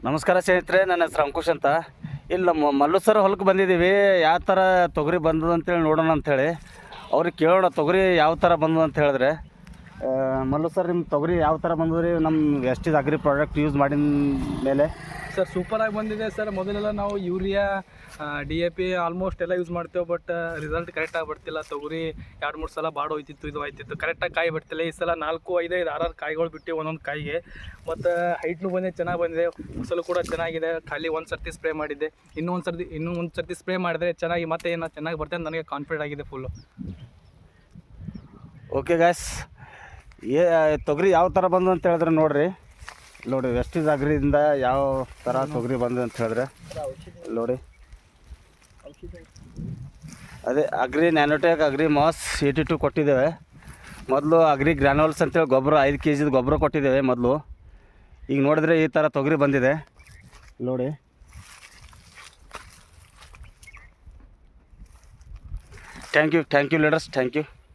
ನಮಸ್ಕಾರ ಸ್ನೇಹಿತರೆ, ನನ್ನ ಹೆಸರು ಅಂಕುಶ್ ಅಂತ. ಇಲ್ಲಿ ನಮ್ಮ ಮಲ್ಲು ಸರ್ ಹೊಲಕ್ಕೆ ಬಂದಿದ್ದೀವಿ. ಯಾವ ಥರ ತೊಗರಿ ಬಂದದ ಅಂತೇಳಿ ನೋಡೋಣ ಅಂಥೇಳಿ ಅವ್ರಿಗೆ ಕೇಳೋಣ. ತೊಗರಿ ಯಾವ ಥರ ಬಂದದ ಅಂತ ಹೇಳಿದ್ರೆ, ಮಲ್ಲು ಸರ್ ನಿಮ್ಮ ತೊಗರಿ ಯಾವ ಥರ ಬಂದದ್ರಿ ನಮ್ಮ ವೆಸ್ಟೀಜ್ ಅಗ್ರಿ ಪ್ರಾಡಕ್ಟ್ ಯೂಸ್ ಮಾಡಿದ ಮೇಲೆ? ಸರ್ ಸೂಪರಾಗಿ ಬಂದಿದೆ ಸರ್. ಮೊದಲೆಲ್ಲ ನಾವು ಯೂರಿಯಾ DAP ಆಲ್ಮೋಸ್ಟ್ ಎಲ್ಲ ಯೂಸ್ ಮಾಡ್ತೇವೆ, ಬಟ್ ರಿಸಲ್ಟ್ ಕರೆಕ್ಟಾಗಿ ಬರ್ತಿಲ್ಲ. ತೊಗರಿ 2-3 ಸಲ ಬಾಡ್ ಹೋಯ್ತಿತ್ತು, ಇದು ಆಯ್ತಿತ್ತು, ಕರೆಕ್ಟಾಗಿ ಕಾಯಿ ಬರ್ತಿಲ್ಲ. ಈ ಸಲ 4, 5, 6 ಕಾಯಿಗಳು ಬಿಟ್ಟು ಒಂದೊಂದು ಕಾಯಿಗೆ. ಮತ್ತು ಹೈಟ್ನು ಬಂದಿದೆ, ಚೆನ್ನಾಗಿ ಬಂದಿದೆ. ಫಸಲು ಕೂಡ ಚೆನ್ನಾಗಿದೆ. ಖಾಲಿ ಒಂದು ಸರ್ತಿ ಸ್ಪ್ರೇ ಮಾಡಿದ್ದೆ, ಇನ್ನೂ ಒಂದು ಸರ್ತಿ ಸ್ಪ್ರೇ ಮಾಡಿದ್ರೆ ಚೆನ್ನಾಗಿ ಮತ್ತೆ ಏನೋ ಚೆನ್ನಾಗಿ ಬರ್ತದೆ ಅಂತ ನನಗೆ ಕಾನ್ಫಿಡೆಂಟ್ ಆಗಿದೆ ಫುಲ್ಲು. ಓಕೆ ಗಾಯ್ಸ್, ತೊಗರಿ ಯಾವ ಥರ ಬಂದು ಅಂತ ಹೇಳಿದ್ರೆ ನೋಡಿ ವೆಸ್ಟೀಜ್ ಅಗ್ರಿಯಿಂದ ಯಾವ ಥರ ತೊಗರಿ ಬಂದು ಅಂತ ಹೇಳಿದ್ರೆ ನೋಡಿ, ಅದೇ ಅಗ್ರಿ ನ್ಯಾನೋಟೆಕ್, ಅಗ್ರಿ ಮಾಸ್ 82 ಕೊಟ್ಟಿದ್ದೇವೆ. ಮೊದಲು ಅಗ್ರಿ ಗ್ರ್ಯಾನ್ಯುಲ್ಸ್ ಅಂತೇಳಿ ಗೊಬ್ಬರ 5 kg ಗೊಬ್ಬರ ಕೊಟ್ಟಿದ್ದೇವೆ ಮೊದಲು. ಈಗ ನೋಡಿದ್ರೆ ಈ ಥರ ತೊಗರಿ ಬಂದಿದೆ ನೋಡಿ. Thank you leaders, thank you.